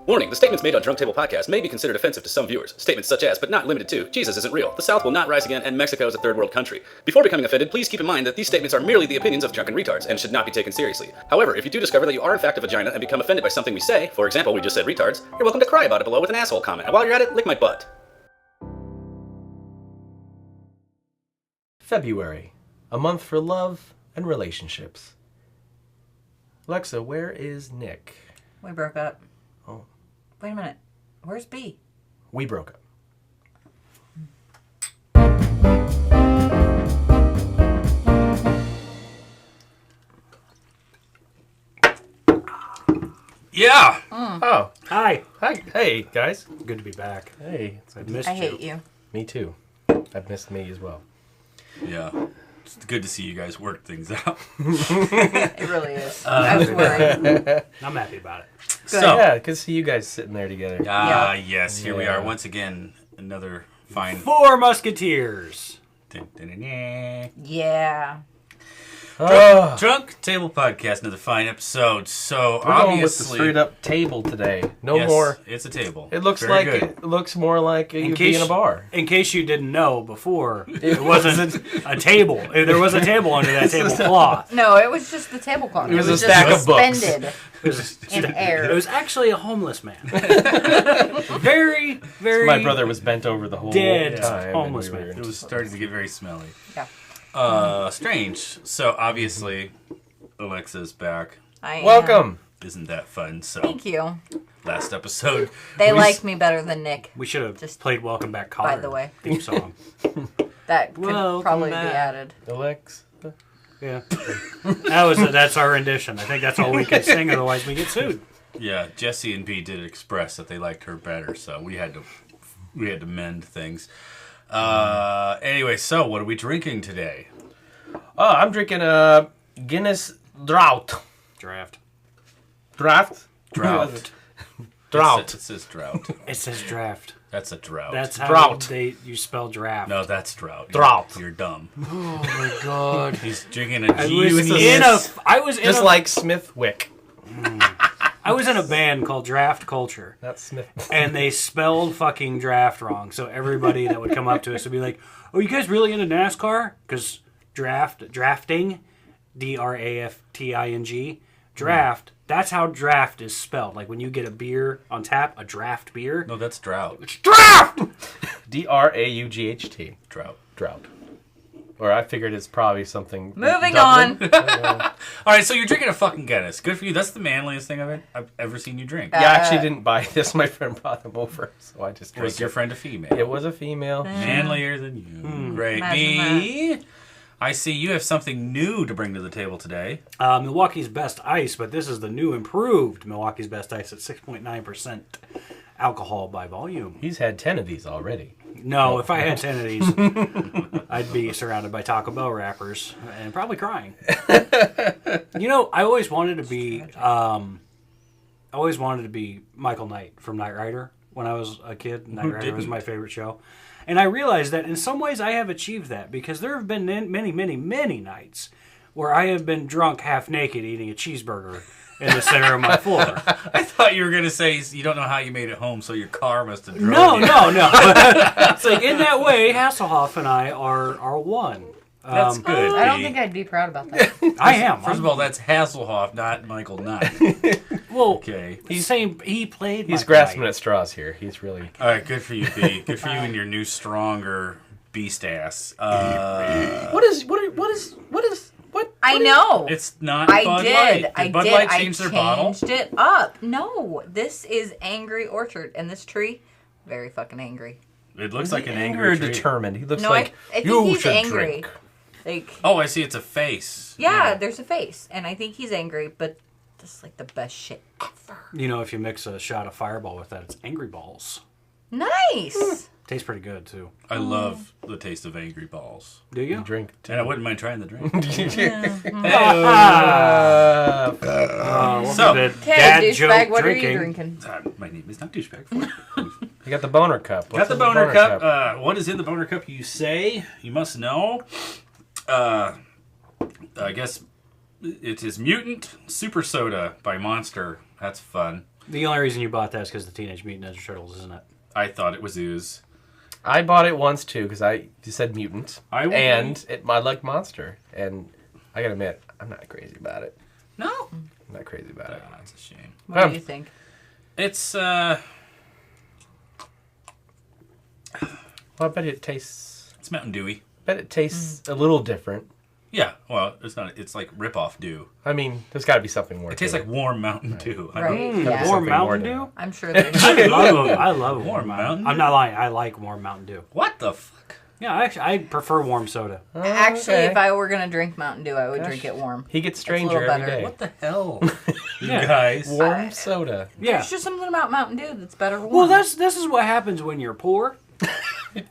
Warning, the statements made on Drunk Table Podcast may be considered offensive to some viewers. Statements such as, but not limited to, Jesus isn't real, the South will not rise again, and Mexico is a third world country. Before becoming offended, please keep in mind that these statements are merely the opinions of drunken retards and should not be taken seriously. However, if you do discover that you are in fact a vagina and become offended by something we say, for example, we just said retards, you're welcome to cry about it below with an asshole comment. And while you're at it, lick my butt. February, a month for love and relationships. Alexa, where is Nick? We broke up. Oh. Wait a minute. Where's B? We broke up. Yeah. Oh. Hi. Hi. Hey, guys. Good to be back. Hey. I missed I you. hate you. Me too. I've missed me as well. Yeah. It's good to see you guys work things out. It really is. I was worried. I'm happy about it. Good. So, Yeah, good to see you guys sitting there together. yes, here we Yeah. are once again. Another fine. Four Musketeers. Dun-dun-dun-dun. Yeah. Oh, Drunk Table Podcast, another fine episode. So we're going with the obviously, straight up table today. No yes, more. It's a table. It looks Very like good. it looks more like you'd be case- in a bar. In case you didn't know before, it wasn't a table. There was a table under that tablecloth. No, it was just the tablecloth. It was a just stack of books. suspended It was, in air. it was actually a homeless man. Very, very. My brother was bent over the whole dead time. homeless and we man. were- It was starting to get very smelly. Yeah. Strange. So obviously, Alexa's back. I am. Welcome. Isn't that fun? So Thank you. last episode, They we like me better than Nick. We should have Just played Welcome Back, Kotter. by the way. Theme song. That could Welcome probably back. be added. Alex. Yeah. That's our rendition. I think that's all we can sing, otherwise we get sued. Yeah, Jesse and B did express that they liked her better, so we had to mend things. Anyway, so what are we drinking today? Oh, I'm drinking a Guinness Drought. Draft. Draft? Drought. Drought. It says drought. It says draft. That's a drought. That's how Drought. you spell draft. no, that's drought. Drought. You're dumb. Oh my god. He's drinking a I was Guinness. Just like Smithwick. I was in a band called Draft Culture, That's Smith. and they spelled fucking draft wrong. So everybody that would come up to us would be like, "Oh, you guys really into NASCAR? Because drafting, drafting, draft. That's how draft is spelled. Like when you get a beer on tap, a draft beer. No, that's drought. Draft. Draught. Drought. Drought. Or I figured it's probably something. Moving Dublin. on. All right, so you're drinking a fucking Guinness. Good for you. That's the manliest thing I've ever seen you drink. Yeah, I actually didn't buy this. My friend brought them over, so I just drank Was your it. friend a female? It was a female. Manlier than you. Great. Imagine Me. I see you have something new to bring to the table today. Milwaukee's Best Ice, but this is the new improved Milwaukee's Best Ice at 6.9% alcohol by volume. He's had 10 of these already. No, if I had 10 of these, I'd be surrounded by Taco Bell wrappers and probably crying. You know, I always wanted to be Michael Knight from Knight Rider when I was a kid. Knight Rider was my favorite show. And I realized that in some ways I have achieved that because there have been many, many, many nights where I have been drunk half naked eating a cheeseburger in the center of my floor. I thought you were going to say you don't know how you made it home, so your car must have drove No. you. It's like in that way, Hasselhoff and I are one. That's good. I don't B. think I'd be proud about that. I am. First of all, that's Hasselhoff, not Michael Knight. well, Okay. he played. He's Michael grasping Knight. at straws here. He's really... All right, good for you, B. Good for you and your new, stronger beast ass. What is... I know. It's not I Bud did. Light. I Did Bud did. Light I change their bottle? changed it up. No, this is Angry Orchard, and this tree, very fucking angry. It looks like an Angry angry tree. determined. He looks No, like, I think you he's should angry. drink. Like, Oh, I see. It's a face. yeah, there's a face, and I think he's angry, but this is like the best shit ever. You know, if you mix a shot of Fireball with that, it's Angry Balls. Nice. Tastes pretty good too. I love the taste of angry balls. Do you? You drink. And I wouldn't mind trying the drink. Welcome So- to Okay, Dad douchebag, joke what drinking. are you drinking? My name is not douchebag. You got the boner cup. Got What's the in boner cup. What is in the boner cup? You say. You must know. I guess it is Mutant Super Soda by Monster. That's fun. The only reason you bought that is because the Teenage Mutant Ninja Turtles, isn't it? I thought it was ooze. I bought it once too because you said mutant, I like monster, and I gotta admit I'm not crazy about it. No, I'm not crazy about it. that's a shame. What do you think? It's Well, I bet it tastes. it's Mountain Dewy. Bet it tastes a little different. Yeah, well, it's not. It's like rip-off dew. I mean, there's got to be something more. It tastes like warm Mountain Dew. I Right. don't- Yeah. Warm Something Mountain more Dew? I'm sure there's. I love Warm Mountain Dew? I'm not lying. I like warm Mountain Dew. What the fuck? Yeah, I prefer warm soda. Actually, Okay. if I were gonna drink Mountain Dew, I would drink it warm. He gets a little stranger every better. day. What the hell? You Yeah. guys. Warm soda. Yeah. There's just something about Mountain Dew that's better warm. Well, this is what happens when you're poor.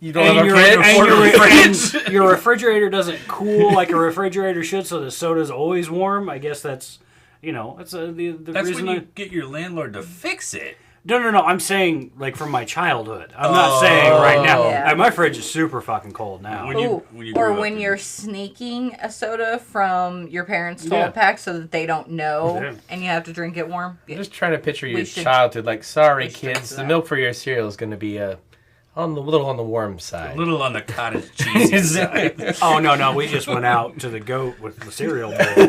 You don't have a your, fridge? and your refrigerator doesn't cool like a refrigerator should, so the soda's always warm. I guess that's, that's the That's reason. when you get your landlord to fix it. No. I'm saying like from my childhood. I'm not saying right now. Yeah. My fridge is super fucking cold now. When Ooh, you or grew up when in- you're sneaking a soda from your parents' 12 Yeah. pack so that they don't know, Yeah. and you have to drink it warm. I'm just trying to picture your should- childhood. Like, sorry, we should drink kids, to the that. milk for your cereal is going to be on the warm side. a little on the cottage cheese side. Oh no, we just went out to the goat with the cereal bowl.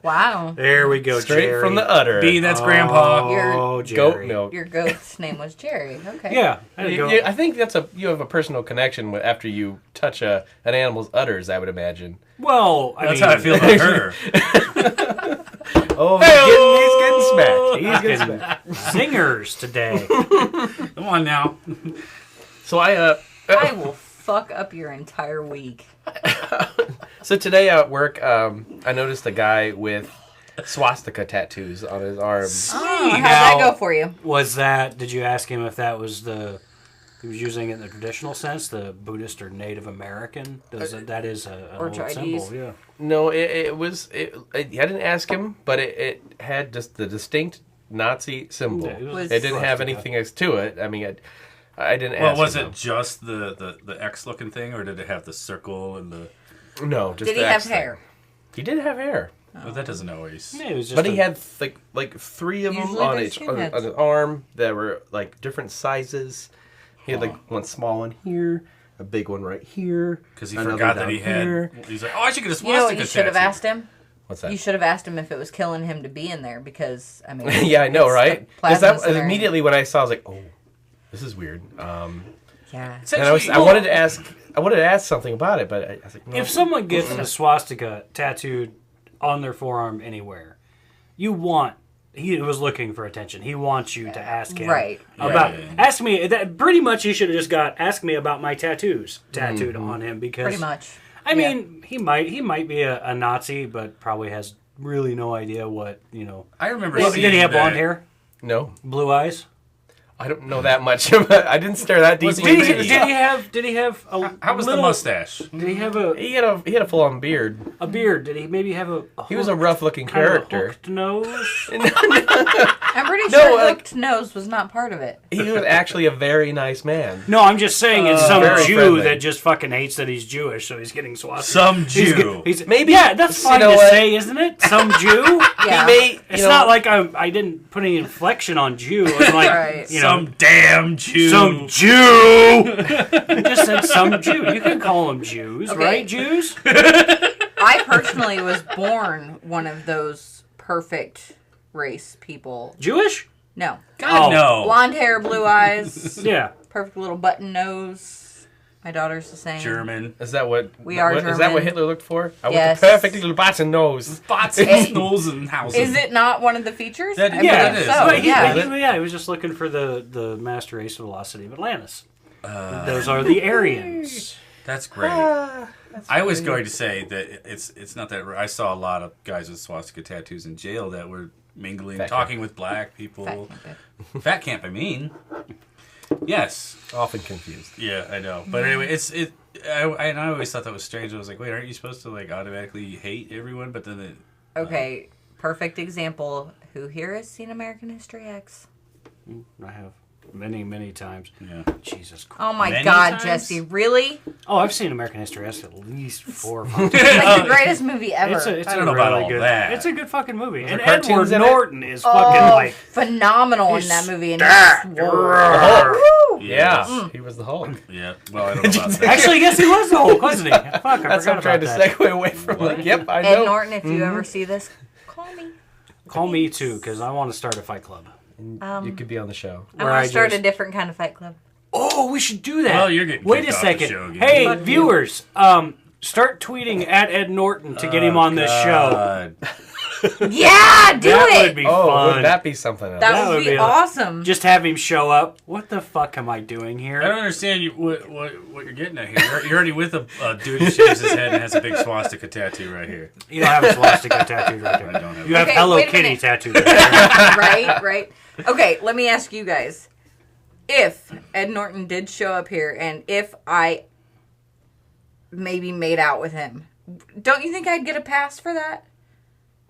Wow. There we go, Straight Jerry. from the udder. B, that's Grandpa. Oh, Goat Jerry. milk. Your goat's name was Jerry. Okay. Yeah, there you go. I think you have a personal connection with after you touch an animal's udders. I would imagine. Well, That's how I feel about her. Oh, he's getting smacked. He's getting smacked. Singers today. Come on now. So I will fuck up your entire week. So today at work, I noticed a guy with swastika tattoos on his arms. Oh, how'd Now- that go for you? Did you ask him if that was he was using it in the traditional sense, the Buddhist or Native American? That is an Or old Chinese. symbol, yeah. No, I didn't ask him, but it had just the distinct Nazi symbol. Yeah, Was- It didn't have anything else to it. I mean, I didn't ask Well, was him. it just the X looking thing, or did it have the circle and the? No, just Did he the have X thing. hair? He did have hair. Well, that doesn't always. Yeah, it was just But he had like three of them Usually on they're each on skinheads. his arm that were like different sizes. He had like one small one here, a big one right here. Because he another forgot that down he had. here. He's like, oh, I should get a You know what swastika you should have tattoo. asked him? What's that? You should have asked him if it was killing him to be in there because, I mean... Yeah, I know, it's right? the 'Cause plasma that scenario. immediately when I saw, I was like, "Oh, this is weird." Yeah. And I wanted to ask something about it, but I was like, no. If someone gets a swastika tattooed on their forearm anywhere, he was looking for attention. He wants you to ask him Right. about. Yeah. Ask me. That pretty much he should have just got. Ask me about my tattoos tattooed on him because Pretty much. I mean, he might be a Nazi, but probably has really no idea what I remember. Well, seeing did he have blonde that- hair, no, blue eyes? I don't know that much. I didn't stare that Was deeply. he- Did he have a How was little, the mustache? Did he have a He had a full on beard. beard? Did he maybe have a He was a rough looking kind of a character. hooked nose? I'm pretty No, sure like- hooked nose was not part of it. He was actually a very nice man. No, I'm just saying it's some Very Jew friendly. that just fucking hates that he's Jewish, so he's getting swastika. Some He's Jew. He's, Maybe- yeah, that's you fine know to what? say, isn't it? Some Jew. Yeah. He may, It's not like I didn't put any inflection on Jew. It was like Right. Some damn Jew. some Jew. I just said some Jew. You can call them Jews, Okay. right? Jews. I personally was born one of those perfect race people. Jewish? No. God Oh. no. Blonde hair, blue eyes, Yeah. perfect little button nose. My daughter's the same. German. Is that what We are Is that German. what Hitler looked for? I Yes. want the perfect little button nose. Spots It- and snows and houses. Is it not one of the features? That- I yeah, believe it is. So, But yeah. He was just looking for the master race velocity of Atlantis. Those are the Aryans. That's great. I was going to say that it's not that. I saw a lot of guys with swastika tattoos in jail that were mingling, Fat talking with black people. Fat camp, I mean. Yes. Often confused. Yeah, I know. But anyway, I always thought that was strange. I was like, wait, aren't you supposed to like automatically hate everyone? But then Okay, perfect example. Who here has seen American History X? I have. many, many times. Yeah. Jesus Christ. Oh my Many God, times? Jesse, really? Oh, I've seen American History X at least 4 or 5 times. It's like the greatest movie ever. It's I don't know about all good. that. It's a good fucking movie. And there cartoons Edward in it? Norton is fucking like. phenomenal in that movie. And Yeah, he was the Hulk. Yeah. Well, I don't know about that. Actually, yes, he was the Hulk, wasn't he? Fuck, I That's what forgot I'm trying about to that. segue away from. Like, yep, I Ed know. Norton, if you ever see this, call me. Call me too, because I want to start a fight club. You could be on the show. I Where want I to start just- a different kind of fight club. Oh, we should do that. Well, you're getting Wait kicked a off the second. show again. Hey, Fuck you. viewers, start tweeting at Ed Norton to get him on this show. God. Yeah, do That it. would be Oh, fun. would that be something else? that would be awesome. Just have him show up. What the fuck am I doing here? I don't understand what you're getting at here. You're already with a dude who shaves his head and has a big swastika tattoo right here. You don't have a swastika tattooed right I there. don't have You have Okay, Hello wait a Kitty minute. tattooed right there. right. Okay, let me ask you guys. If Ed Norton did show up here and if I maybe made out with him, don't you think I'd get a pass for that?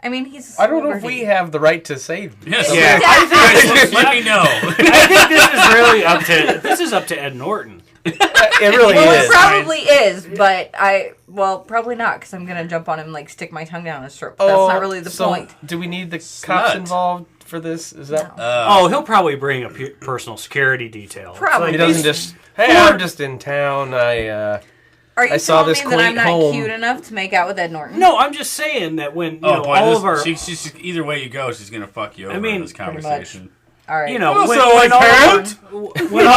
I mean, he's a I don't know if celebrity. we have the right to say. Yes. Yeah. Guys, let me know. I think this is really up to Ed Norton. It really Well, is. it probably is, but probably not, because I'm going to jump on him and, like, stick my tongue down his throat. But that's not really the point. Do we need the Slut. cops involved for this? Is that? Oh, he'll probably bring a personal security detail. It's Probably. He like, doesn't just. Hey, I'm just in town. Are you I saw telling this me that I'm quaint not home. cute enough to make out with Ed Norton? No, I'm just saying that when you know, boy, all of our, she's either way you go, she's gonna fuck you over mean, in this conversation. All right. you know, Oh, when, so when I all can't? of our, when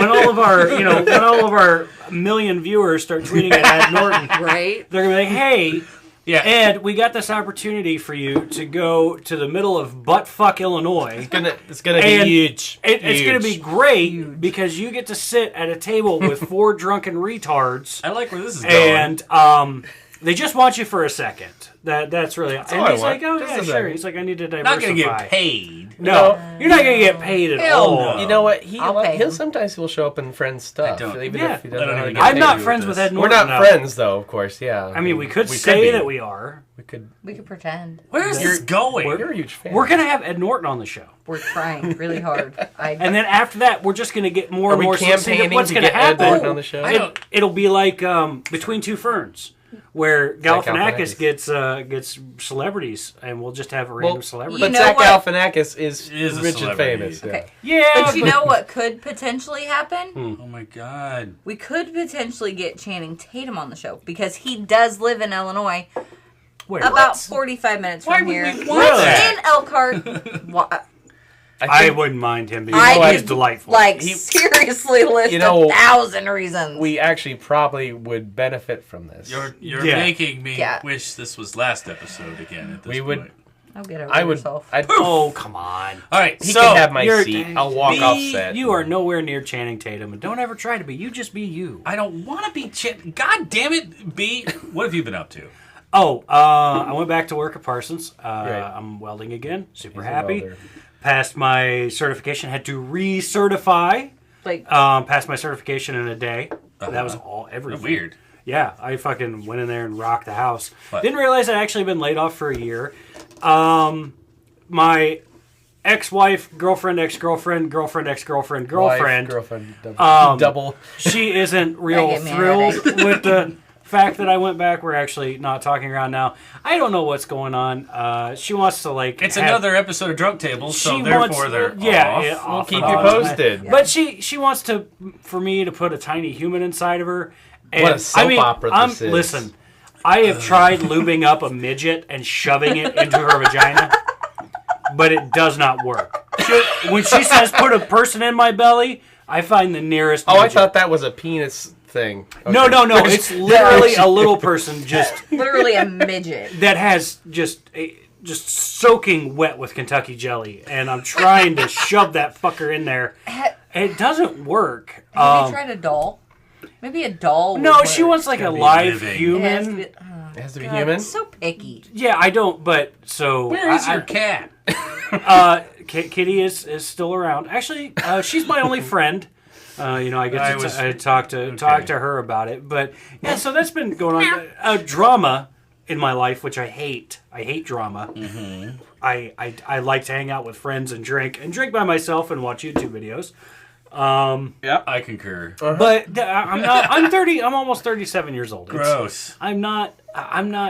all of our, when all of our million viewers start tweeting at Ed Norton, right? they're gonna be like, "Hey, Yeah. Ed, we got this opportunity for you to go to the middle of buttfuck Illinois." It's gonna be And huge. It's going to be Huge. great because you get to sit at a table with 4 drunken retards, I like where this is going. and they just want you for a second. That's really. And all I he's want. like, "Oh Just yeah, a sure." second. He's like, "I need to diversify." Not gonna get paid. No, you're not going to get paid at Hell all. no. You know what? I'll pay He'll him. sometimes show up in friends stuff. don't. Even Yeah. if he doesn't I don't know how to even get know I'm paid. not with friends this. with Ed We're Norton. not no. friends though, of course. Yeah. I mean, we could we say be. that we are. We could. We could pretend. Where's this going? You're a huge fan. We're going to have Ed Norton on the show. We're trying really hard. And then after that, we're just going to get more Are and we more. campaigning What's to going to get Ed happen? Norton on the show? I don't- It'll be like Between Two Ferns, where Galifianakis Galifianakis. gets celebrities, and we'll just have a random celebrity. You But know Zach what? Galifianakis is Is a rich and celebrity. famous. Okay. Yeah, But you know what could potentially happen? Oh my god. We could potentially get Channing Tatum on the show because he does live in Illinois, where? about 45 minutes Why from would here. we want that? In Elkhart. I wouldn't mind him being I he's could, delightful. like, seriously list You know, 1,000 reasons. We actually probably would benefit from this. You're Yeah. making me Yeah. wish this was last episode again at this We point. would- I'll get over I would. yourself. I'd, oh come on, All right, he so can have my you're- seat. I'll walk off set. you are nowhere near Channing Tatum, and don't ever try to be. You just be you. I don't want to be God damn it, B. What have you been up to? Oh, I went back to work at Parsons. Right. I'm welding again. Super He's a happy. welder. Passed my certification. Had to recertify. Like, Passed my certification in a day. That was all everything. Weird. Yeah, I fucking went in there and rocked the house. What? Didn't realize I'd actually been laid off for a year. My ex-wife, girlfriend, ex-girlfriend, girlfriend, ex-girlfriend, girlfriend. Wife, girlfriend, double. double. She isn't real That gave me a thrilled headache. with the fact that I went back. We're actually not talking around now. I don't know what's going on. She wants to like. It's have- another episode of Drunk Tables, so She therefore wants- they're yeah, off. yeah, We'll off keep and you on. posted. But she wants for me to put a tiny human inside of her. And, What a soap opera this is. Listen, I have tried lubing up a midget and shoving it into her vagina, but it does not work. When she says put a person in my belly, I find the nearest Oh, I midget. thought that was a penis thing. No, Okay. it's literally a little person just literally a midget. that has just soaking wet with Kentucky jelly, and I'm trying to shove that fucker in there. It doesn't work. Have you tried a doll? Maybe a doll. No, would she work. wants like a gotta be live living. It has to human. be, It has to be God, human. it's so picky. Yeah, I don't. But so Where is your cat? Kitty is still around. Actually, she's my only friend. I get to talk to her about it. But yeah, so that's been going on. Drama in my life, which I hate. I hate drama. Mm-hmm. I like to hang out with friends and drink by myself and watch YouTube videos. Yeah, I concur. But I'm not. I'm 30. I'm almost 37 years old. Gross. I'm not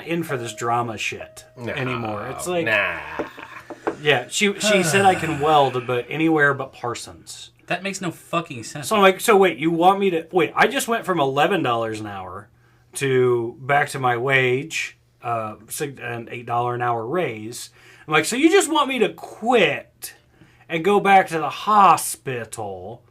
in for this drama shit anymore. It's like, yeah. She said I can weld, but anywhere but Parsons. That makes no fucking sense. So I'm like, so wait, you want me to wait? I just went from $11 an hour to back to my wage, an $8 an hour raise. I'm like, so you just want me to quit and go back to the hospital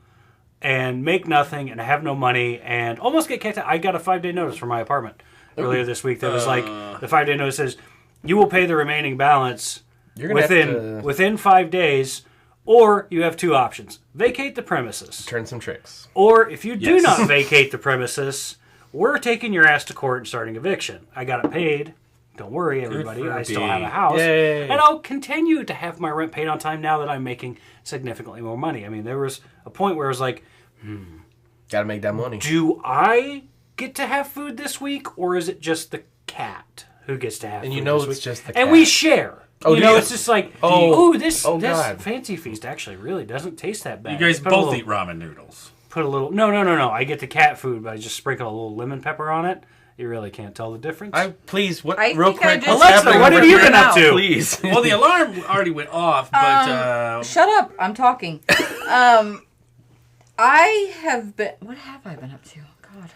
and make nothing and have no money and almost get kicked out? I got a 5-day notice from my apartment earlier this week that was like, the 5-day notice says, you will pay the remaining balance within 5 days, or you have two options. Vacate the premises. Turn some tricks. Or if you do not vacate the premises, we're taking your ass to court and starting eviction. I got it paid. Don't worry, everybody. I still have a house. Yay. And I'll continue to have my rent paid on time now that I'm making significantly more money. I mean, there was a point where I was like, Gotta make that money. do I get to have food this week, or is it just the cat who gets to have food And you know this it's week? just the And cat. we share. Oh, you do know, you? it's just like, this God. fancy feast actually really doesn't taste that bad. You guys Put a both little- eat ramen noodles. Put a little... No. I get the cat food, but I just sprinkle a little lemon pepper on it. You really can't tell the difference. Please, what? I real think I quick, just- what's Alexa, happening what have over you here? been up to? Please. Well, the alarm already went off, but Shut up! I'm talking. I have been. What have I been up to? God.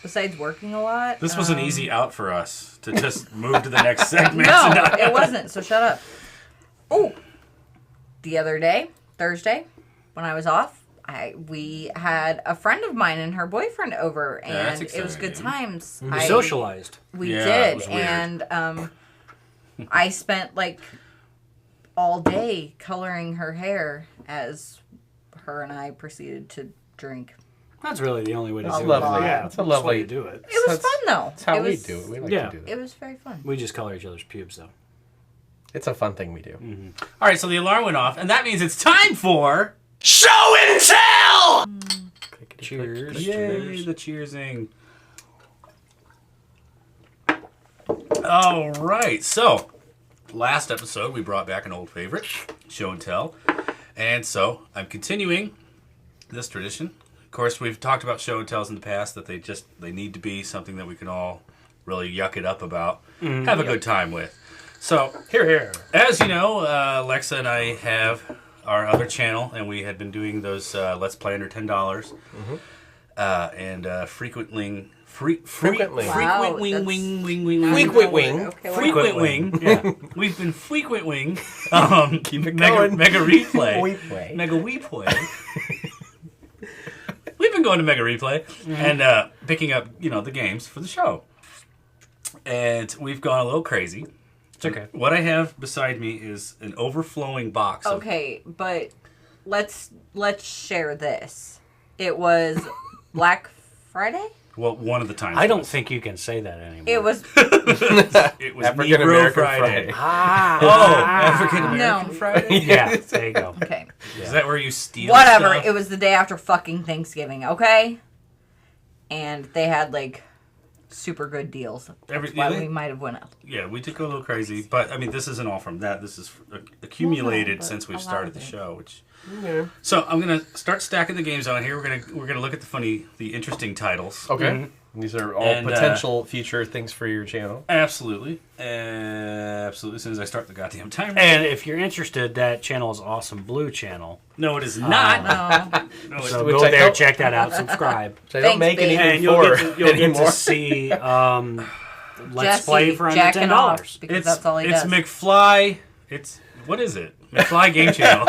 Besides working a lot. this was an easy out for us to just move to the next segment. No, it wasn't. So shut up. Oh, the other day, Thursday, when I was off, we had a friend of mine and her boyfriend over, that's and it was good exciting. times. We socialized. We Yeah, did, it was weird. and I spent like all day coloring her hair as her and I proceeded to drink. That's really the only way to do That's it. lovely. Yeah, That's a the way lovely- to do it. It was fun though. That's how it we was, do it. We like Yeah. to do It that. was very fun. We just color each other's pubes, though. It's a fun thing we do. All right, so the alarm went off, and that means it's time for Show and Tell! Cheers. Yay, the cheersing. All right, so last episode we brought back an old favorite, Show and Tell. And so I'm continuing this tradition. Of course, we've talked about show and tells in the past that they need to be something that we can all really yuck it up about, have a good time with. So, Here. as you know, Lexa and I have our other channel, and we had been doing those Let's Play under $10, and frequently. Frequently. Wow, Frequent that's- wing. Frequent wing. Okay, Frequent wing. Yeah. We've been frequenting Keep it mega going. replay. Replay. Mega replay. We've been going to Mega Replay and picking up, the games for the show. And we've gone a little crazy. It's okay. What I have beside me is an overflowing box of Okay, but let's share this. It was Black Friday? well, one of the times. I don't think you can say that anymore. It was it was African Negro American Friday. Friday. Oh, African American No. Friday? Yeah, there you go. okay. Is that where you steal Whatever. stuff? It was the day after fucking Thanksgiving, okay? And they had like super good deals. That's why we might have went out. Yeah, we did go a little crazy, but I mean, this isn't all from that. This is accumulated but since a we've lot started of the it. show. Which Yeah. so I'm gonna start stacking the games on here. We're gonna look at the interesting titles. Okay. These are all And, potential future things for your channel. Absolutely, absolutely. As soon as I start the goddamn timer. And if you're interested, that channel is Awesome Blue Channel. No, it is not. No. No, it's So Which go I there, don't- check that out, subscribe. Which I don't Thanks, make babe. anything And you'll for get anymore. to see Let's Jesse Play for under jacking off $10. because that's all he it's does. McFly. What is it? McFly Game Channel.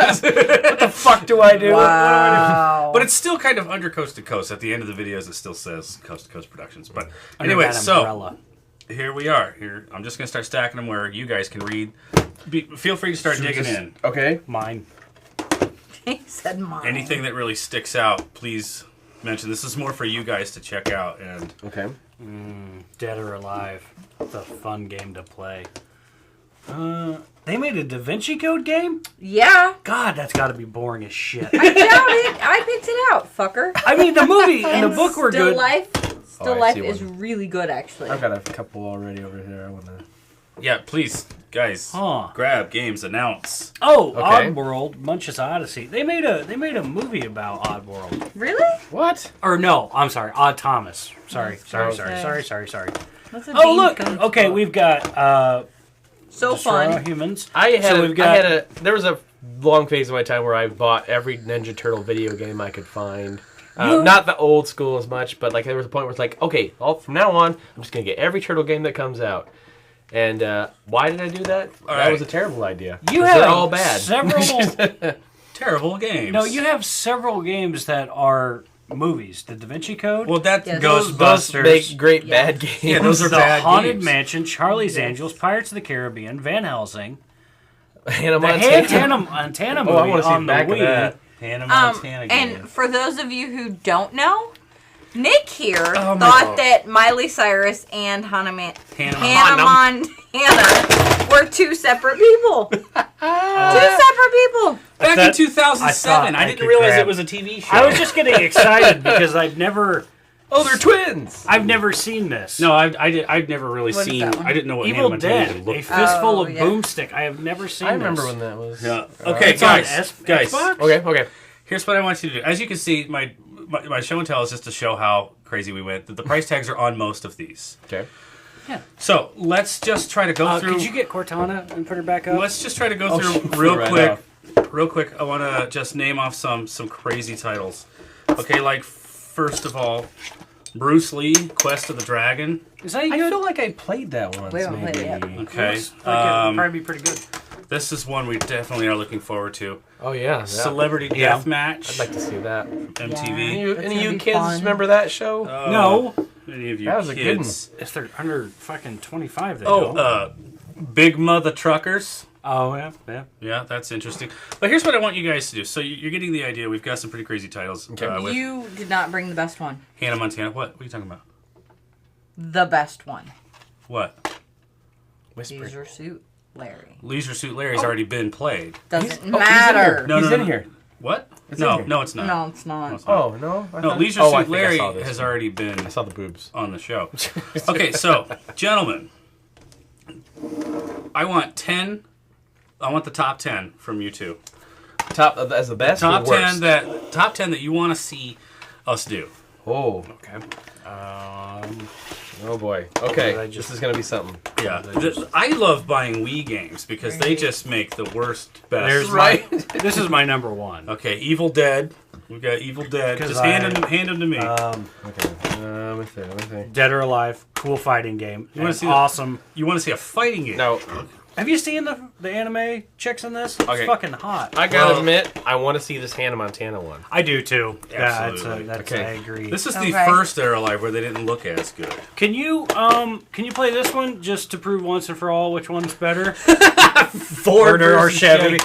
fuck do I do? Wow. But it's still kind of under Coast to Coast. At the end of the videos, it still says Coast to Coast Productions. But Under anyway, that so umbrella. here we are. Here, I'm just going to start stacking them where you guys can read. Feel free to start digging in. Okay. Mine. He said mine. Anything that really sticks out, please mention. This is more for you guys to check out. And Okay. Dead or Alive. It's a fun game to play. They made a Da Vinci Code game? Yeah. God, that's got to be boring as shit. I doubt it. I picked it out, fucker. I mean, the movie and the book were Still good. Life. Still I Life see is one. really good, actually. I've got a couple already over here. I want to. Yeah, please, guys, grab games, announce. Oh, Okay. Oddworld, Munch's Odyssey. They made a movie about Oddworld. Really? What? Or no, I'm sorry, Odd Thomas. Sorry. Okay. That's a Oh Dean look, Koontz okay, book. we've got So Destroy All fun. Humans. There was a long phase of my time where I bought every Ninja Turtle video game I could find. Not the old school as much, but like there was a point where it's like, okay, from now on, I'm just gonna get every turtle game that comes out. And why did I do that? That was a terrible idea. They're all bad. Several Terrible games. No, you have several games that are movies. The Da Vinci Code. Well, that Yes. Those Ghostbusters. make great bad games. Yeah, those are The bad Haunted games. Mansion, Charlie's Angels, Pirates of the Caribbean, Van Helsing, Hannah the Montana. Montana Oh, I movie wanna see on the back of Wii. that. Hannah Montana game. And for those of you who don't know, Nick here Oh, my thought God. that Miley Cyrus and Hannah Hannah Montana were two separate people. Two separate people. Back thought- in 2007, I I, thought didn't I could realize grab- it was a TV show. I was just getting excited because I've never twins. seen this. No, I've never really What is seen. that one? I didn't know what Hannah Evil Montana Dead, even a looked like. fistful Oh, of yeah. boomstick. I have never seen. I remember this. when that was. Yeah. Okay, It's on guys. Xbox? Okay. Here's what I want you to do. As you can see, my show and tell is just to show how crazy we went. The price tags are on most of these. Okay. So let's just try to go through. Could you get Cortana and put her back up? Let's just try to go Oh, through shoot, real right quick. off. Real quick, I want to just name off some crazy titles. Okay, like first of all, Bruce Lee, Quest of the Dragon. Is that I good? feel like I played that once. We haven't played it Maybe. yet. Okay, Looks like it'd probably be pretty good. this is one we definitely are looking forward to. Oh yeah. Celebrity Yeah. Deathmatch. I'd like to see that. MTV. Any That's of gonna you be kids fun. remember that show? No, Any of you That was a good kids? if they're under fucking 25, they Oh, don't. Big Mother Truckers. Oh yeah. Yeah, that's interesting. But here's what I want you guys to do. So you're getting the idea. We've got some pretty crazy titles with You did not bring the best one. Hannah Montana. What are you talking about? The best one. What? Leisure Suit Larry. Leisure Suit Larry's already been played. Doesn't He's in matter. here. No, He's no, in no. here. What? in No, here. no, it's not. No, it's not. it's not. Oh no. I No, thought- Leisure I Suit think I Larry saw this has one. already been I saw the boobs. on the show. Okay, so gentlemen, I want 10. I want the top 10 from you two. Top as the best. Top or worst? 10 that you want to see us do. Oh. Okay. Oh boy. Okay. I just- This is gonna be something. Yeah, I love buying Wii games because they just make the worst best. There's Right. This is my number one. Okay, Evil Dead. We've got Evil Dead. 'Cause Just hand them to me. Okay. Let me see. Dead or Alive, cool fighting game. wanna And see the- awesome. You want to see a fighting game? No. Have you seen the anime chicks in this? It's Okay. fucking hot. I gotta Well- admit, I want to see this Hannah Montana one. I do too. Absolutely. That's Okay. I agree. This is Okay. the first Era Live where they didn't look as good. Can you play this one just to prove once and for all which one's better? Ford or versus Chevy.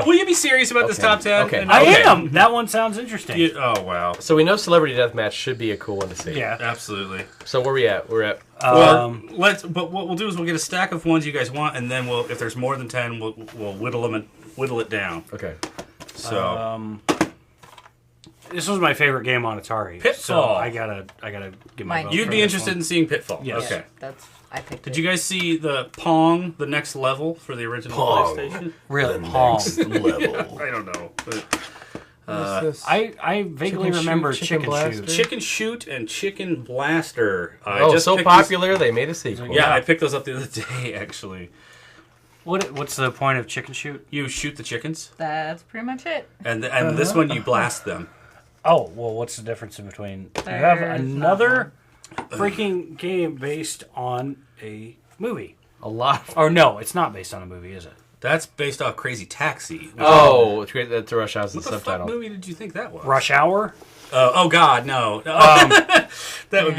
Will you be serious about this okay, top 10? okay. And- I Okay. am. That one sounds interesting. Oh, wow. So we know Celebrity Deathmatch should be a cool one to see. Yeah. Absolutely. So where we at? We're at. Well, but what we'll do is we'll get a stack of ones you guys want, and then if there's more than 10, we'll whittle it down. Okay. So This was my favorite game on Atari. Pitfall. So I gotta give my Mine. vote you'd for be this interested one. in seeing Pitfall. Yes. Okay. I picked Did it. you guys see the Pong, the next level for the original Pong. PlayStation? Really Pong. level. I don't know. But I vaguely Chicken remember Shoot, Chicken Chicken Shoot. Blaster? Chicken Shoot and Chicken Blaster. I Oh, just so picked these- popular they made a sequel. Yeah, I picked those up the other day, actually. What's the point of Chicken Shoot? You shoot the chickens, That's pretty much it. and this one you blast them. Oh, well, what's the difference in between? You have There's another freaking game based on a movie. A lot. Or no, it's not based on a movie, is it? That's based off Crazy Taxi. Oh, it's great. That's Rush Hour's the What the subtitle. fuck movie did you think that was? Rush Hour? Oh God, no. That'd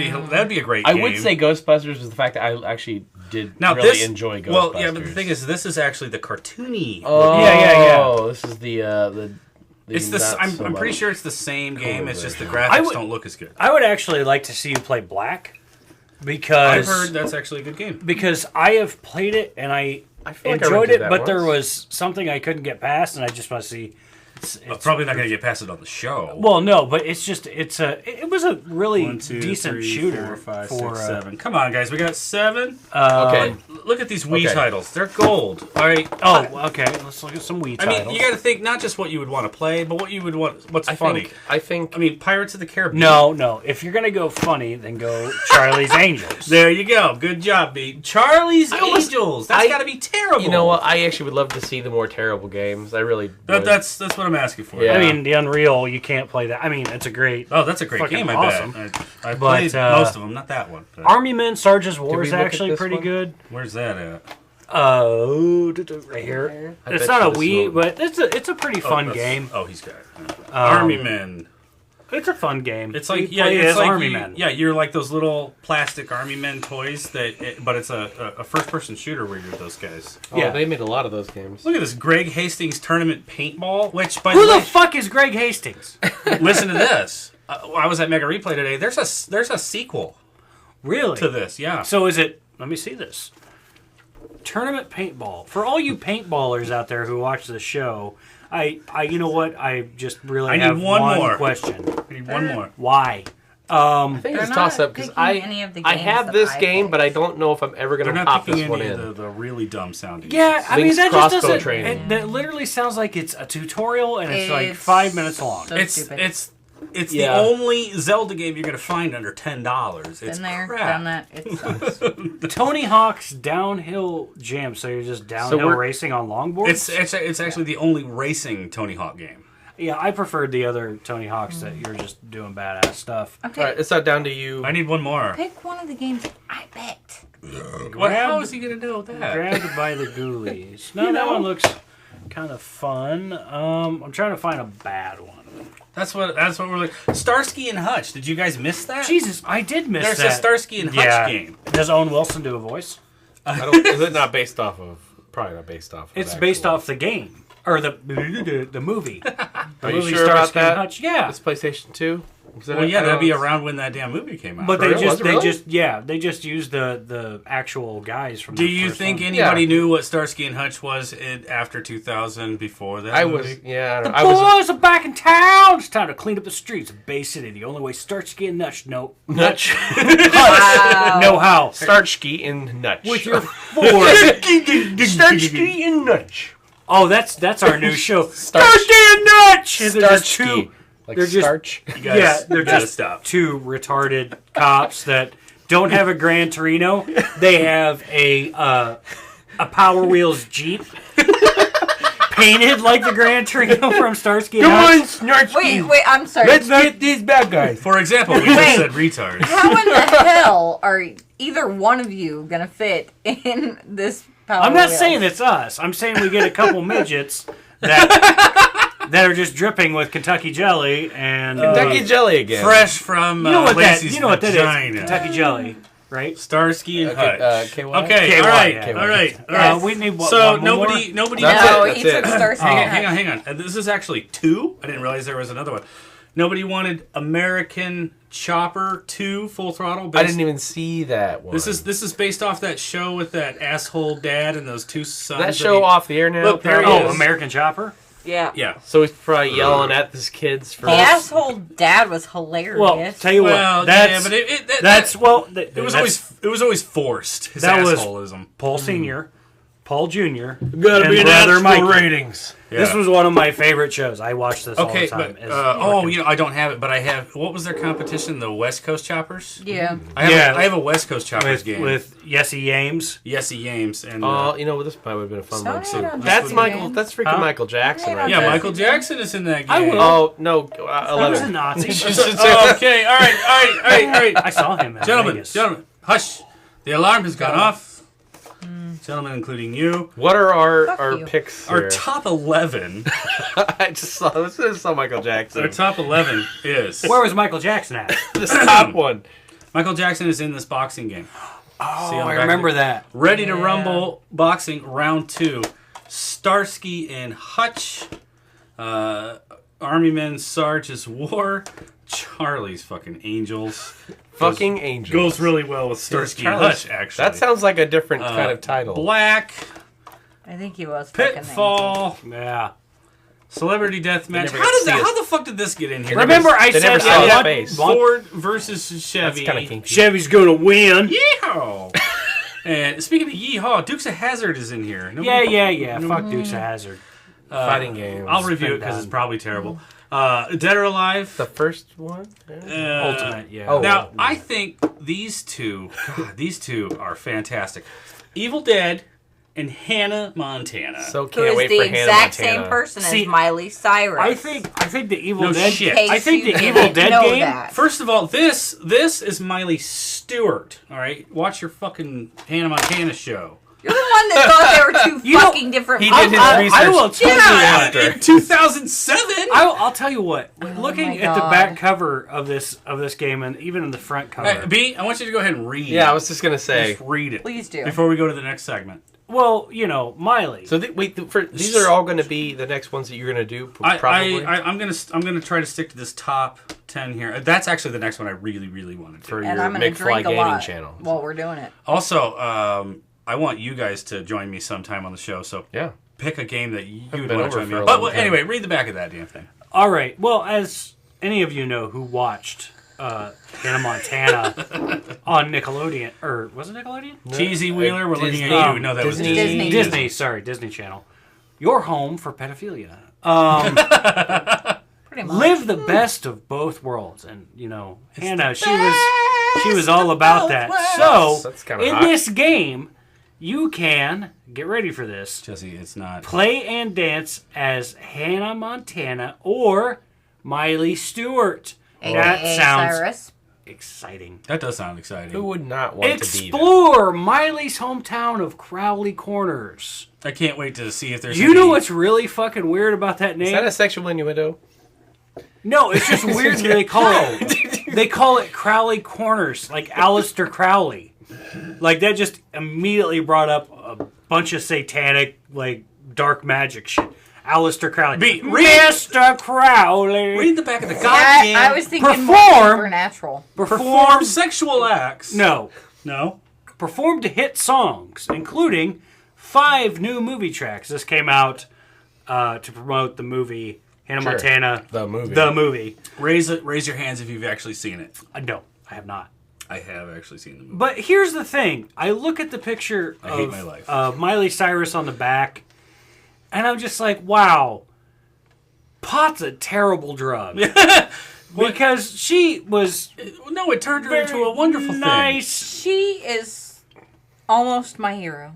be a great I game. would say Ghostbusters was the fact that I actually did now really enjoy Ghostbusters. Well, yeah, but the thing is, this is actually the cartoony. Oh, Yeah. This is the it's the. not so I'm pretty much. sure it's the same game. It's just the version. graphics would- don't look as good. I would actually like to see you play Black I've because heard that's actually a good game. because I have played it and I I feel like I enjoyed rented it, that but there once. was something I couldn't get past, and I just want to see I'm probably not going to get past it on the show. Well, no, but it was a really 1, 2, decent 3, shooter 4, 5, for 6, 7. Come on, guys, we got 7. Okay. Look at these Wii Okay. titles; they're gold. All right. Oh, okay. Let's look at some Wii I titles. mean, you got to think not just what you would want to play, but what you would want. What's funny? I think. I mean, Pirates of the Caribbean. No. If you're gonna go funny, then go Charlie's Angels. There you go. Good job, B. Charlie's Angels. That's got to be terrible. You know what? I actually would love to see the more terrible games. I really. Would. That's what I'm asking for. Yeah. I mean, the Unreal, you can't play that. I mean, it's a great. Oh, that's a great Fucking game. awesome. I bet. I played most of them, not that one. But Army Men Sarge's War we is look at actually this pretty one? good. Where's that at? Right here. I It's bet not a you this Wii, will- but it's a pretty fun game. Oh, he's got it. Army Men. It's a fun game. It's like You play it's as like Army Men. Yeah, you're like those little plastic Army Men toys but it's a first-person shooter where you're those guys. Oh, Yeah. they made a lot of those games. Look at this Greg Hastings tournament paintball. Which, by Who the the way, fuck is Greg Hastings? listen to this. I was at Mega Replay today. There's a sequel Really? to this. Yeah. So is it? Let me see this. Tournament paintball. For all you paintballers out there who watch the show, I you know what? I just really I need have one more. question. I need one more. Why? I think They're it's not toss up because picking any of the I games have that this I game, picked. but I don't know if I'm ever They're going to not pop picking this one any in. of the really dumb sounding. Yeah, I mean Link's that just crossbow doesn't. training. That literally sounds like it's a tutorial and it's like It's 5 minutes long. so It's stupid. it's Yeah. the only Zelda game you're gonna find under $10. It's Been there, crap. done that. It sucks. Tony Hawk's downhill jam. So you're just downhill we're- racing on longboards. It's actually the only racing Tony Hawk game. Yeah, I preferred the other Tony Hawks that you're just doing badass stuff. Okay, All right, it's not down to you. I need one more. pick one of the games I picked. What? How is he gonna know that? Grabbed by the ghoulies. No, that one looks kind of fun. I'm trying to find a bad one. That's what we're like. Starsky and Hutch. Did you guys miss that? Jesus, I did miss There's that. a Starsky and Hutch game. Does Owen Wilson do a voice? Is it not based off of? Probably not based off. Of It's actual- based off the game or the movie. Are you movie sure about Starsky and that? Hutch, yeah. It's PlayStation 2. Well, yeah, that'd be around when that damn movie came out. But For they real? just Was it really? they just used the actual guys from. do the you first think one. anybody Yeah. knew what Starsky and Hutch was after 2000? Before that, I movie? was. Yeah. The I was. boys are back in town. It's time to clean up the streets of Bay City. The only way Starsky and Hutch know Nutch. know how. Starsky and Nutch. With your Ford. Starsky and Nutch. Oh, that's our new show. Starch. Starsky and Nutch. They're just Starsky. two. Like They're just- starch. You guys, Yeah, they're you gotta just stop. two retarded cops that don't have a Gran Torino. They have a Power Wheels Jeep painted like the Gran Torino from Starsky and Hutch. Starsky. Wait, I'm sorry. get these bad guys. For example, we just said retard. How in the hell are either one of you gonna fit in this Power I'm not Wheels? saying it's us. I'm saying we get a couple midgets that are just dripping with Kentucky jelly and Kentucky Jelly again. Fresh from You know what Lacey's you know what that vagina. is? Kentucky jelly, right? Starsky and Hutch. KY? Okay, KY, all right, yeah. all right. Yes. We need So one nobody. No, That's he it. took Starsky Hang and on, Hutch. hang on. This is actually 2. I didn't realize there was another one. Nobody wanted American Chopper 2 Full Throttle. I didn't even see that one. This is based off that show with that asshole dad and those 2 sons. that show off the air now. Look, there he apparently? is. American Chopper. Yeah. Yeah. So he's probably yelling at his kids for. The asshole dad was hilarious. Well, tell you Well, what, that's yeah, but that's well. it was always forced. His That was- assholism. Paul Senior, Paul Junior, Gotta and be an brother actual Michael. ratings. This was one of my favorite shows. I watched this all Okay, the time. but I don't have it, but I have. What was their competition? The West Coast Choppers. yeah. I have a West Coast Choppers with game with Yessie Yames. Yessie Yames and Oh, you know, this probably would have been a fun one Sorry, I too. don't That's know. Michael. That's freaking Huh? Michael Jackson, right yeah, there. Michael Jackson is in that game. I will. Oh no, I was a 11. Nazi. Oh, okay, all right. I saw him in Vegas. Gentlemen, hush! The alarm has gone off. Gentlemen, including you. What are Fuck our you. picks Our here? top 11. I just saw Michael Jackson. Our top 11 is Where was Michael Jackson at? This top one. Michael Jackson is in this boxing game. Oh, See on the I back remember of it? that. Ready to Yeah. Rumble boxing round 2. Starsky and Hutch. Army Men Sarge's War. Charlie's fucking Angels. Fucking Angels. Goes really well with Starsky and Charlie's- Hutch, actually. That sounds like a different kind of title. Black. I think he was fucking Pitfall. Yeah. Celebrity death match. never got to see us. How the fuck did this get in here? Remember, I They said never saw his I face. Ford versus Chevy. That's kind of kinky. Chevy's gonna win. Yeehaw! And speaking of yeehaw, Dukes of Hazzard is in here. Yeah. Fuck Dukes of Hazzard. Fighting games. I'll review it because it's probably terrible. Dead or Alive. The first one? Ultimate, yeah. Oh, Now, I think these two are fantastic. Evil Dead and Hannah Montana. So Who can't is wait the for Hannah exact Montana. same person See, as Miley Cyrus. I think the Evil No Dead. shit. In I case think you the didn't Evil Dead know game. that. First of all, this is Miley Stewart. All right, watch your fucking Hannah Montana show. You're the one that thought they were two fucking different. he did his research. I will tell you what. after. In 2007. I'll tell you what. Looking my at the God. back cover of this game, and even in the front cover. B, I want you to go ahead and read. Yeah, I was just going to say. Just read it. Please do. Before we go to the next segment. Well, Miley. So these are all going to be the next ones that you're going to do, probably? I'm gonna try to stick to this top 10 here. That's actually the next one I really, really want to do. For and your I'm going to McFly drink a Gaming lot channel. while we're doing it. Also, I want you guys to join me sometime on the show. So Yeah. pick a game that you would been want to over join me for on. a But long time. anyway, read the back of that damn thing. All right. Well, as any of you know who watched Hannah Montana on Nickelodeon, or was it Nickelodeon? Cheesy Wheeler, we're looking Disney. at you. No, that was Disney. Disney. Disney Channel. Your home for pedophilia. Pretty much. Live the best of both worlds, and Hannah, she was all about that. So That's kinda in hot. this game, you can get ready for this. Jesse, it's not. Play and dance as Hannah Montana or Miley Stewart. That AKA sounds Cyrus. exciting. That does sound exciting. Who would not want to be that? Explore Miley's hometown of Crowley Corners. I can't wait to see if there's. You know what's really fucking weird about that name? Is that a sexual innuendo? No, it's just weird that they call it. They call it Crowley Corners, like Aleister Crowley. Like that just immediately brought up a bunch of satanic, like dark magic shit. Aleister Crowley, Mr. Crowley. Read the back of the Yeah, goddamn. I was thinking more Perform. supernatural. perform sexual acts. No, No. performed hit songs, including 5 new movie tracks. This came out to promote the movie Hannah Sure. Montana, The movie. The movie. Raise your hands if you've actually seen it. No, I have not. I have actually seen the movie. But here's the thing: I look at the picture I hate of my life. Miley Cyrus on the back, and I'm just like, wow, pot's a terrible drug. Because she was No, it turned her into a wonderful nice. She is almost my hero.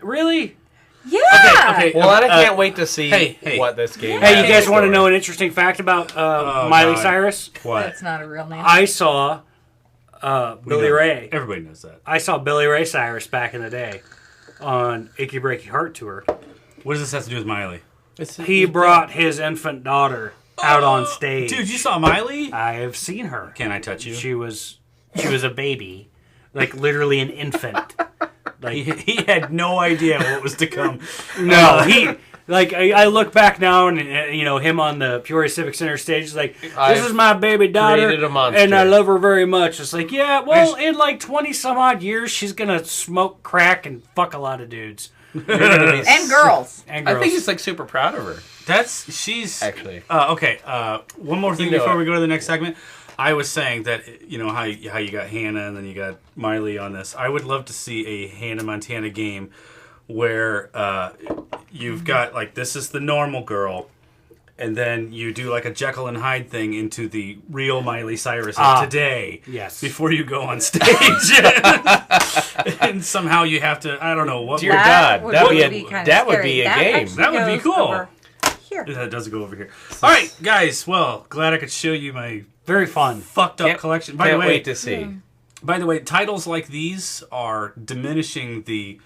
Really? Yeah. thing. Okay. Well, I can't wait to see hey. what this game Hey, has you guys in want to store. know an interesting fact about Miley God. Cyrus? What? That's not a real name. I saw Billy Ray. Everybody knows that. I saw Billy Ray Cyrus back in the day on Achy Breaky Heart Tour. What does this have to do with Miley? He brought his infant daughter out on stage. Dude, you saw Miley? I have seen her. Can I touch you? She was a baby, like literally an infant. Like He had no idea what was to come. no, he like I look back now and him on the Peoria Civic Center stage is like, this I've is my baby daughter, created a monster. and I love her very much. It's like, yeah, well, in like 20 some odd years, she's gonna smoke crack and fuck a lot of dudes And girls. and I girls. think he's like super proud of her. She's Actually. Okay. One more thing You know before it. we go to the next segment. I was saying that how you got Hannah and then you got Miley on this. I would love to see a Hannah Montana game where you've got like this is the normal girl, and then you do like a Jekyll and Hyde thing into the real Miley Cyrus of today. yes. Before you go on stage, and somehow you have to. I don't know what. Dear That God, would that would really be be kinda that would scary. be a That game. actually That would be goes cool. over here. That doesn't go over here. All right, guys. Well, glad I could show you my very fun. fucked up Can't- collection. By Can't the way, wait to see. By the way, titles like these are diminishing the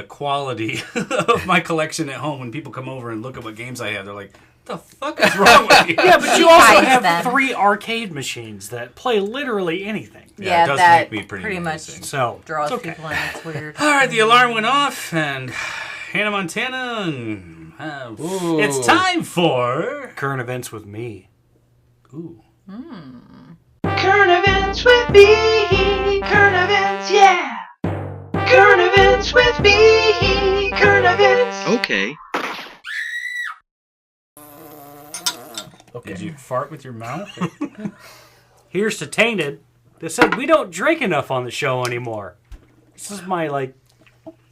quality of my collection at home. When people come over and look at what games I have, they're like, "The fuck is wrong with you?" Yeah, but you also hides have them. 3 arcade machines that play literally anything. Yeah, it does that make me pretty interesting. much So draws it's okay. people in. It's weird. All right, the alarm went off, and Hannah Montana, and Ooh. it's time for Current events with me. ooh. Current events with me. Current events, yeah. Current events with me. Current events. Okay. Okay. Did you fart with your mouth? Here's to Tainted. They said we don't drink enough on the show anymore. This is my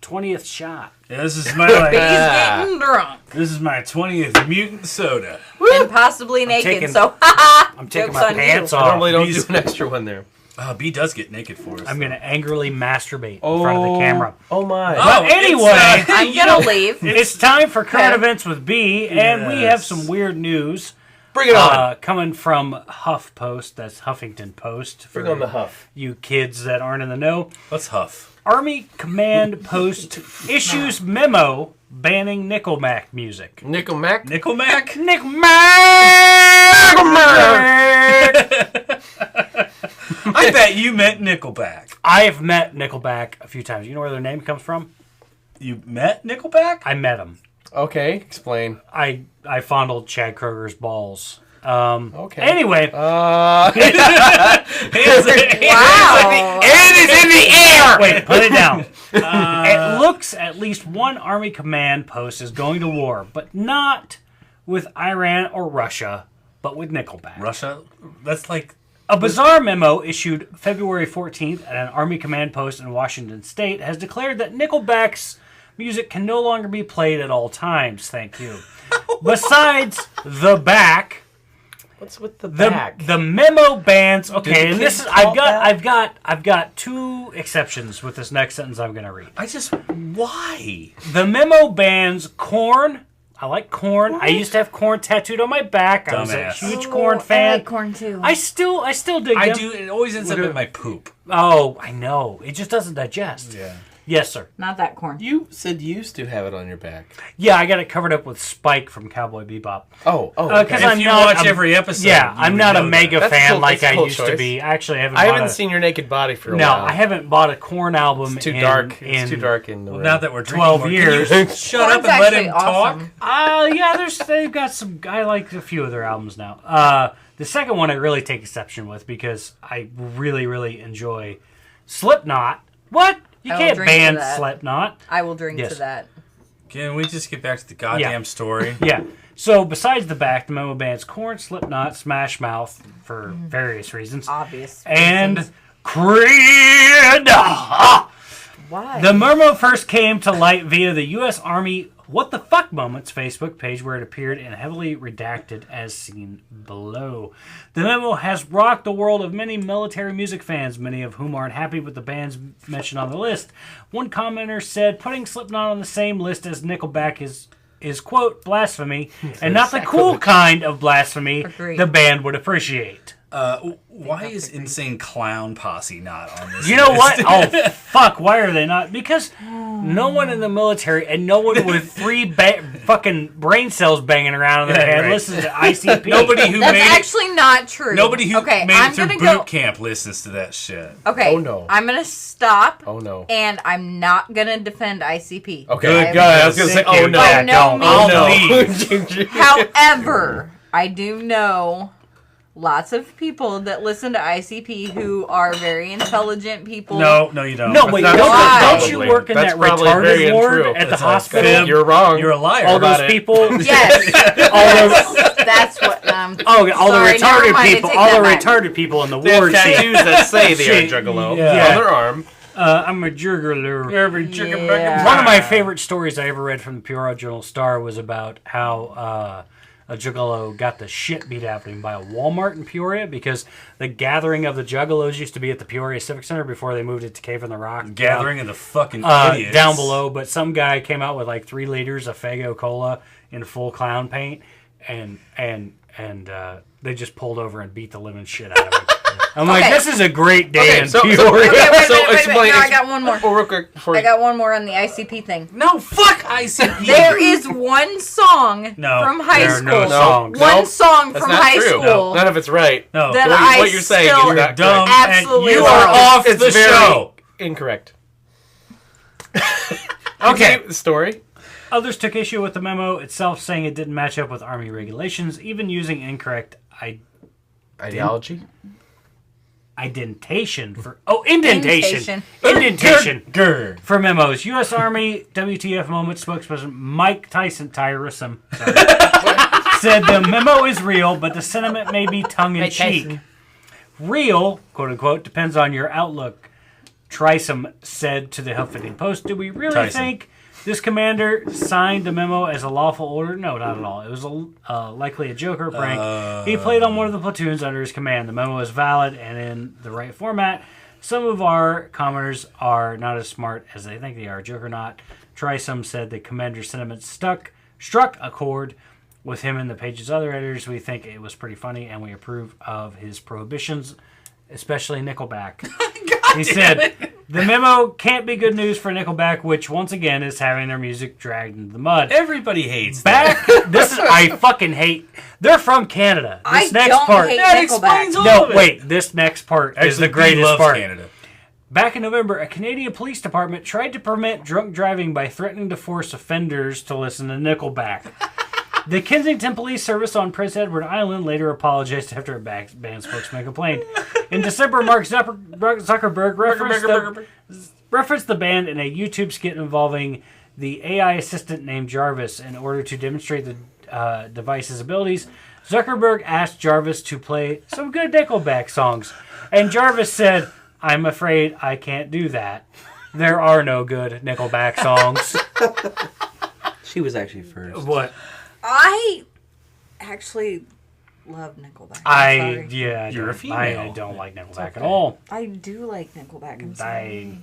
20th shot. Yeah, this is my He's getting drunk this is my 20th mutant soda. and possibly naked. taking- So I'm taking Joke's my on you. pants I off. normally don't These- do an extra one there. B does get naked for us. I'm going to angrily masturbate in front of the camera. Oh my. But anyway, I'm gonna leave. it's time for current Okay. events with B, and we have Yes. some weird news Bring it on. coming from HuffPost. That's Huffington Post. For Bring on the huff. you kids that aren't in the know. Let's huff. Army Command Post issues memo banning Nickelback music. Nickelback. Nickelback? Nickelback! I bet you meant Nickelback. I've met Nickelback a few times. You know where their name comes from? You met Nickelback? I met them. Okay, explain. I fondled Chad Kroger's balls. Okay. Anyway, Wow. And it's in the air! wait, put it down. It looks at least one Army Command post is going to war, but not with Iran or Russia, but with Nickelback. Russia? That's like... A bizarre memo issued February 14th at an Army Command post in Washington State has declared that Nickelback's music can no longer be played at all times. Thank you. Besides the back, What's with the the back? the memo bans. Okay, the and this kids is call it I've got two exceptions with this next sentence I'm going to read. Why? The memo bans corn. I like corn. I used to have corn tattooed on my back. I was a Dumbass. huge corn fan. I like corn too. I still dig I them. do. It always ends up in my poop. Oh, I know. It just doesn't digest. Yeah. Yes, sir. Not that corn. You said you used to have it on your back. Yeah, I got it covered up with Spike from Cowboy Bebop. Oh, Because okay. If I'm you not watch a- every episode, Yeah, you I'm would not a know mega that. That's a fan cool- like that's a I cool used to choice. be. Actually, I haven't. I bought haven't a, seen your naked body for a No, while. I haven't bought a corn album. It's too in, dark. In, It's too dark in the room. Now that we're drinking 12 more, years. can you shut Corn's up and let actually him awesome. talk? Yeah, they've got some. I like a few of their albums now. The second one I really take exception with because I really, really enjoy Slipknot. What? You I will can't drink to ban that. Slipknot. I will drink Yes. to that. Can we just get back to the goddamn Yeah. story? Yeah. So besides the back, the memo bans Korn, Slipknot, Smash Mouth for various reasons, Obvious. and reasons. Creed. Why? The memo first came to light via the U.S. Army What the Fuck Moments Facebook page where it appeared and heavily redacted as seen below. The memo has rocked the world of many military music fans, many of whom aren't happy with the bands mentioned on the list. One commenter said, putting Slipknot on the same list as Nickelback is quote, blasphemy, and not the cool kind of blasphemy Agreed. the band would appreciate. Why is Insane Clown Posse not on this? You know list? what? Oh, fuck. Why are they not? Because no one in the military and no one with three fucking brain cells banging around in their Yeah, head right. listens to ICP. Nobody who That's made actually not true. nobody who okay, made I'm it through gonna boot go. camp listens to that shit. Okay. Oh, no. I'm gonna stop. Oh, no. And I'm not gonna defend ICP. Okay, Good, good. I was going to say, Thank oh, you. no. Yeah, no don't. means- Oh, no. However, I do know lots of people that listen to ICP who are very intelligent people. No, you don't. No, wait, not don't true. you work in That's that probably very retarded ward untrue. at the That's a hospital? fib. You're wrong. You're a liar. All about those it. people, Yes. all those, That's what. all Sorry, the never retarded mind, I people, take all the that back. retarded people in the They have ward. see, tattoos that say they are Shit. juggalo Yeah. on their arm. I'm a juggler. Yeah. One of my favorite stories I ever read from the Peoria Journal-Star was about how a juggalo got the shit beat out of him by a Walmart in Peoria because the gathering of the juggalos used to be at the Peoria Civic Center before they moved it to Cave in the Rock. Gathering of the fucking idiots. Down below, but some guy came out with like 3 liters of Faygo Cola in full clown paint, and they just pulled over and beat the living shit out of him. I'm like, Okay. this is a great day in so- Peoria. so- Okay, wait a So minute, wait a explain- minute. No, I got one more. Oh, real quick. Before I got one more on the ICP thing. No, fuck ICP. There is one song No, from high there are school. no songs. One Nope. song That's from not high true. school. None of it's right. No, That What I you're saying still is not dumb. correct. absolutely And you wrong. are off It's the very show. incorrect. Okay. The story. Others took issue with the memo itself, saying it didn't match up with Army regulations, even using incorrect Ideology. indentation for indentation Grr. for memos. U.S. Army WTF moment spokesperson Mike Tyson Tyrusum said the memo is real, but the sentiment may be tongue-in-cheek. Real, quote-unquote, depends on your outlook. Trysom said to the Huffington Post, do we really think this commander signed the memo as a lawful order? No, not at all. It was likely a joke or a prank. He played on one of the platoons under his command. The memo is valid and in the right format. Some of our commenters are not as smart as they think they are. Joke or not, Trysom said the commander's sentiments struck a chord with him and the page's other editors. We think it was pretty funny, and we approve of his prohibitions, especially Nickelback. He said, the memo can't be good news for Nickelback, which once again is having their music dragged into the mud. Everybody hates I fucking hate. They're from Canada. This next don't part. hate That Nickelback. explains all No, of it. wait. This next part is the greatest loves part. Canada. Back in November, a Canadian police department tried to permit drunk driving by threatening to force offenders to listen to Nickelback. The Kensington Police Service on Prince Edward Island later apologized after a band spokesman complained. In December, Mark Zuckerberg referenced the band in a YouTube skit involving the AI assistant named Jarvis. In order to demonstrate the device's abilities, Zuckerberg asked Jarvis to play some good Nickelback songs. And Jarvis said, I'm afraid I can't do that. There are no good Nickelback songs. She was actually first. What? I actually love Nickelback. You're a female. I don't like Nickelback at all. I do like Nickelback. I'm sorry.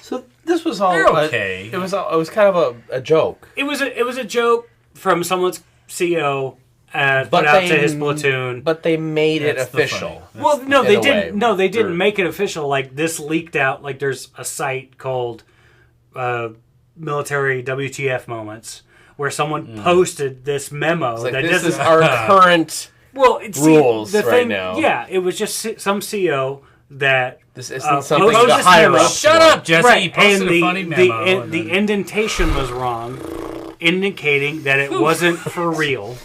So this was all They're okay. It was kind of a joke. It was a joke from someone's CEO put out to his platoon. But they made it That's the official. Well, no, they in a didn't. way. No, they didn't Or- make it official. Like this leaked out. Like there's a site called Military WTF Moments where someone posted this memo It's like, that this doesn't. is our current. Well, it's rules the right thing, now. Yeah, it was just some CEO that. This isn't something posted the this higher memo. up. Shut up, Jesse. Right, You posted and a funny memo. the indentation was wrong, indicating that it wasn't for real.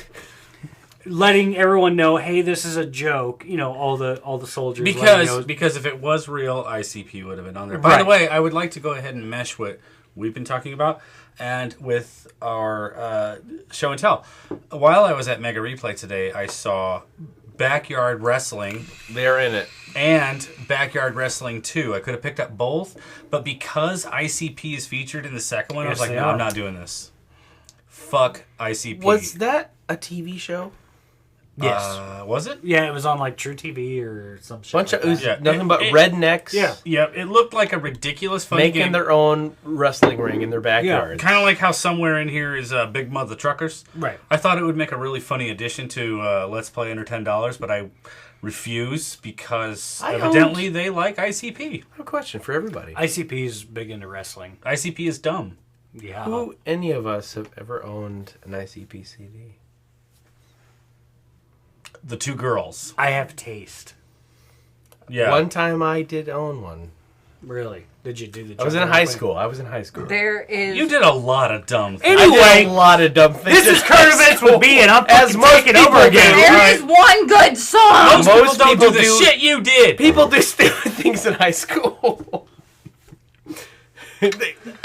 Letting everyone know, hey, this is a joke. You know, all the soldiers. Because if it was real, ICP would have been on there. By the way, I would like to go ahead and mesh what we've been talking about and with our show and tell. While I was at Mega Replay today, I saw Backyard Wrestling They're in it. and Backyard Wrestling 2. I could have picked up both, but because ICP is featured in the second one, I was Yes, like, they no, are. I'm not doing this. Fuck ICP. Was that a TV show? yes, Was it? yeah, it was on like True TV or some shit. Bunch like of it was that. Yeah. nothing but It- rednecks. Yeah. Yeah, it looked like a ridiculous funny making game. their own wrestling ring in their backyard. Kind of like how somewhere in here is Big Mud the Truckers. Right. I thought it would make a really funny addition to Let's Play under $10, but I refuse because I evidently they like ICP. I have a question for everybody. ICP is big into wrestling. ICP is dumb. Yeah. Who any of us have ever owned an ICP CD? The two girls. I have taste. Yeah. One time I did own one. Really? Did you do the? I was in high school. There is. You did a lot of dumb things. I Anyway, did a lot of dumb things. this is current events with B, and I'm As fucking most taking over people again. do. There is one good song. Most Most people don't people do the do- shit you did. People do stupid things in high school.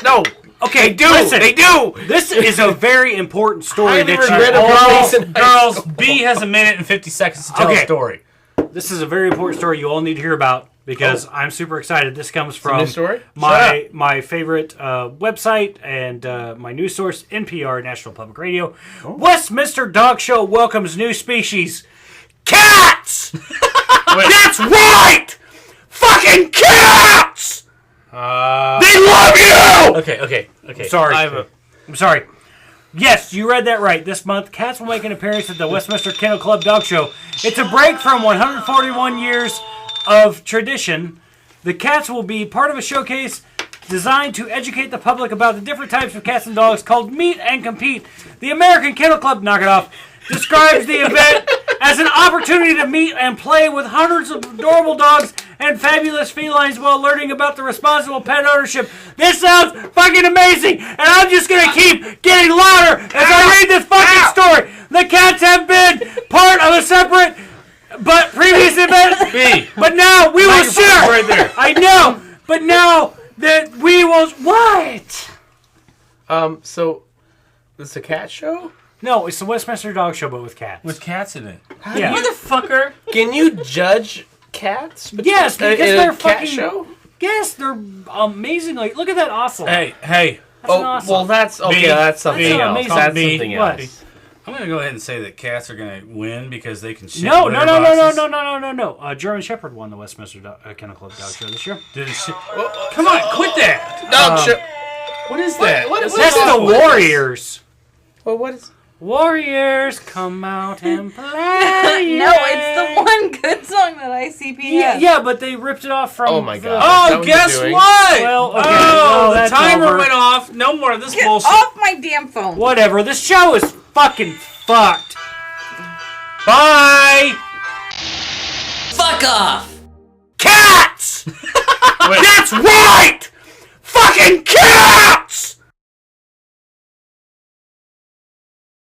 No. Okay, They do. listen. They do. This is a very important story Highly that regrettably you all. Girls- in high Girls, school. B has a minute and 50 seconds to tell Okay. a story. This is a very important story you all need to hear about because I'm super excited. This comes from news story? my favorite website and my news source, NPR, National Public Radio. Westminster Dog Show welcomes new species, cats. That's right, fucking cats. They love you. Okay. Sorry, I'm sorry. Yes, you read that right. This month, cats will make an appearance at the Westminster Kennel Club Dog Show. It's a break from 141 years of tradition. The cats will be part of a showcase designed to educate the public about the different types of cats and dogs called Meet and Compete. The American Kennel Club, knock it off, describes the event as an opportunity to meet and play with hundreds of adorable dogs and fabulous felines while learning about the responsible pet ownership. This sounds fucking amazing, and I'm just gonna keep getting louder as I read this fucking story. The cats have been part of a separate but previous event, B. but now we will share. right there. I know, but now that we will what? So, this is a cat show? No, it's the Westminster Dog Show, but with cats. With cats in it. Yeah. Motherfucker! Can you judge cats? Yes, because in they're a cat fucking. show? Yes, they're amazing. Like, look at that ocelot. Hey. That's an ocelot. Well, that's okay. Me. That's something That's else. amazing. That's Me. something What? else. I'm going to go ahead and say that cats are going to win because they can shit No. litter boxes. German Shepherd won the Westminster Kennel Club Dog Show this year. Did it shit? Come on, quit that. Dog show. What is that? That's the Warriors. Well, what is? Warriors, come out and play. No, it's the one good song that ICP has. Yeah, but they ripped it off from. Oh my God. Oh, what guess you're doing? what? Well, okay. Oh, well, the that's timer over. went off. No more of this Get bullshit. off my damn phone. Whatever. The show is fucking fucked. Bye. Fuck off! Cats. That's right. Fucking cats.